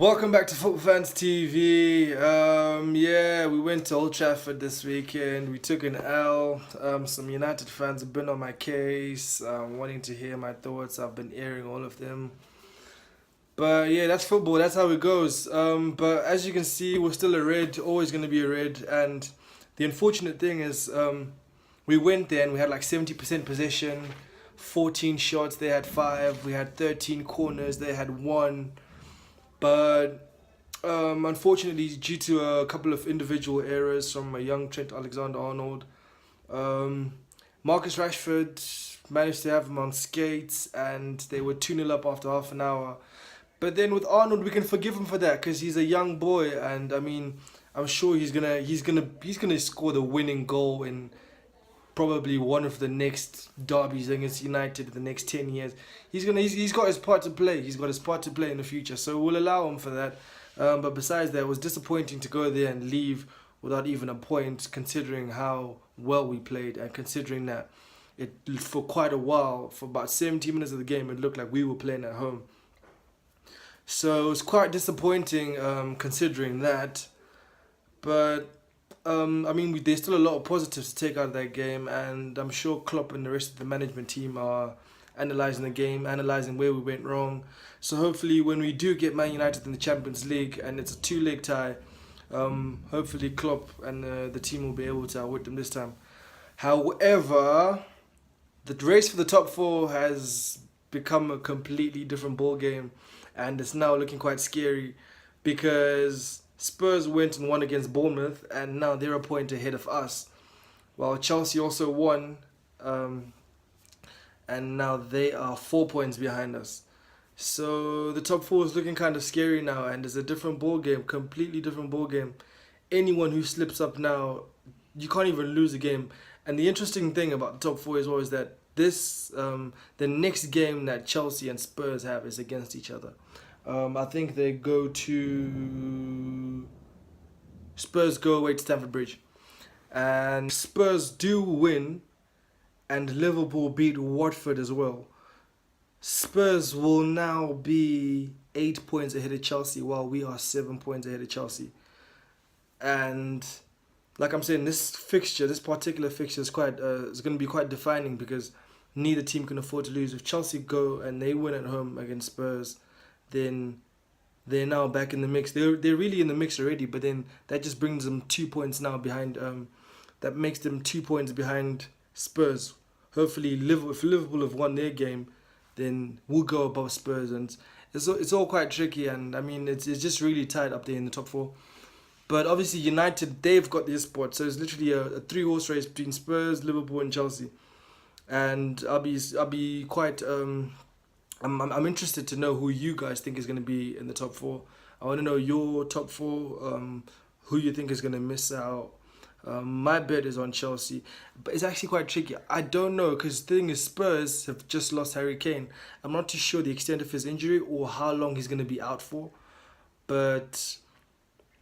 Welcome back to Football Fans TV. Yeah, we went to Old Trafford this weekend. We took an L. Some United fans have been on my case, wanting to hear my thoughts. I've been airing all of them. But yeah, that's football. That's how it goes. But as you can see, we're still a red. Always going to be a red. And the unfortunate thing is, we went there and we had like 70% possession, 14 shots. They had 5. We had 13 corners. They had 1. But unfortunately, due to a couple of individual errors from a young Trent Alexander-Arnold, um, Marcus Rashford managed to have him on skates, and they were 2-0 up after half an hour. But then with Arnold, we can forgive him for that because he's a young boy, and I mean, I'm sure he's gonna score the winning goal in probably one of the next derbies against United in the next 10 years. He's got his part to play. He's got his part to play in the future. So we'll allow him for that. But besides that, it was disappointing to go there and leave without even a point, considering how well we played and considering that it for quite a while, for about 70 minutes of the game, it looked like we were playing at home. So it was quite disappointing, considering that. But I mean, there's still a lot of positives to take out of that game, and I'm sure Klopp and the rest of the management team are analysing the game, analysing where we went wrong. So hopefully, when we do get Man United in the Champions League and it's a two-leg tie, hopefully Klopp and the team will be able to outwit them this time. However, the race for the top 4 has become a completely different ball game, and it's now looking quite scary because Spurs went and won against Bournemouth, and now they're a point ahead of us. While Chelsea also won, and now they are 4 points behind us. So the top 4 is looking kind of scary now, and it's a different ball game, completely different ball game. Anyone who slips up now, you can't even lose a game. And the interesting thing about the top 4 as well is that the next game that Chelsea and Spurs have is against each other. I think they go to Spurs go away to Stamford Bridge, and Spurs do win, and Liverpool beat Watford as well. Spurs will now be 8 points ahead of Chelsea, while we are 7 points ahead of Chelsea. And like I'm saying, this particular fixture is going to be quite defining because neither team can afford to lose. If Chelsea go and they win at home against Spurs, then they're now back in the mix. They're really in the mix already, but then that just brings them 2 points now behind. That makes them 2 points behind Spurs. Hopefully, if Liverpool have won their game, then we'll go above Spurs, and it's all quite tricky. And I mean, it's just really tight up there in the top 4. But obviously, United, they've got their spot, so it's literally a 3-horse race between Spurs, Liverpool, and Chelsea. And I'll be quite I'm interested to know who you guys think is going to be in the top 4. I want to know your top 4, who you think is going to miss out. My bet is on Chelsea, but it's actually quite tricky. I don't know because the thing is, Spurs have just lost Harry Kane. I'm not too sure the extent of his injury or how long he's going to be out for. But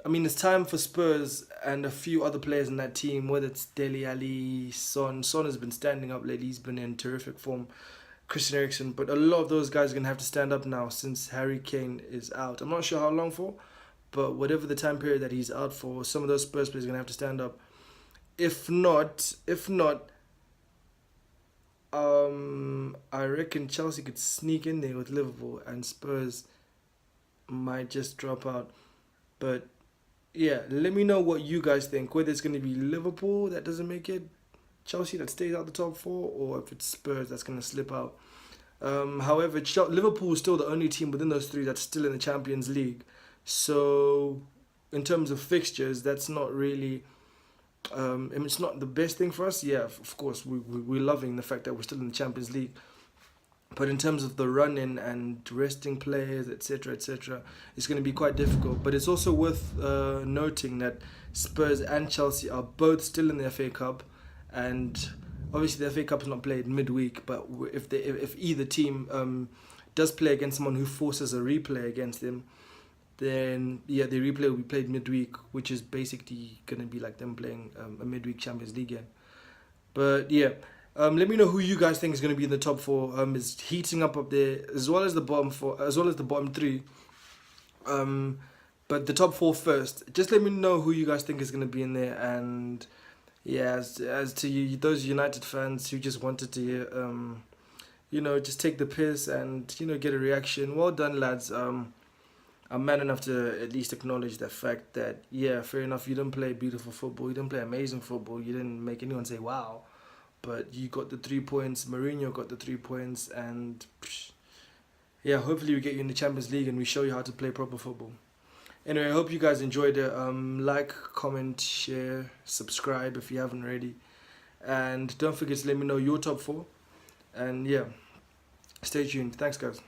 I mean, it's time for Spurs and a few other players in that team, whether it's Dele Alli, Son. Son has been standing up lately. He's been in terrific form. Christian Eriksen, but a lot of those guys are going to have to stand up now since Harry Kane is out. I'm not sure how long for, but whatever the time period that he's out for, some of those Spurs players are going to have to stand up. If not, I reckon Chelsea could sneak in there with Liverpool and Spurs might just drop out. But yeah, let me know what you guys think. Whether it's going to be Liverpool that doesn't make it, Chelsea that stays out the top 4, or if it's Spurs that's going to slip out. However, Liverpool is still the only team within those 3 that's still in the Champions League. So, in terms of fixtures, that's not really. It's not the best thing for us. Yeah, of course, we're loving the fact that we're still in the Champions League. But in terms of the run-in and resting players, etc., it's going to be quite difficult. But it's also worth noting that Spurs and Chelsea are both still in the FA Cup, and obviously the FA Cup is not played midweek. But if either team does play against someone who forces a replay against them, then yeah, the replay will be played midweek, which is basically going to be like them playing a midweek Champions League game. But yeah, let me know who you guys think is going to be in the top 4. Is heating up there as well as the bottom 4, as well as the bottom 3. But the top four first. Just let me know who you guys think is gonna be in there, and yeah, as to you, those United fans who just wanted to hear, just take the piss and get a reaction. Well done, lads. I'm man enough to at least acknowledge the fact that yeah, fair enough. You didn't play beautiful football. You didn't play amazing football. You didn't make anyone say wow, but you got the 3 points. Mourinho got the 3 points, and yeah, hopefully we get you in the Champions League and we show you how to play proper football. Anyway, I hope you guys enjoyed it. Like, comment, share, subscribe if you haven't already, and don't forget to let me know your top four. And yeah, stay tuned. Thanks, guys.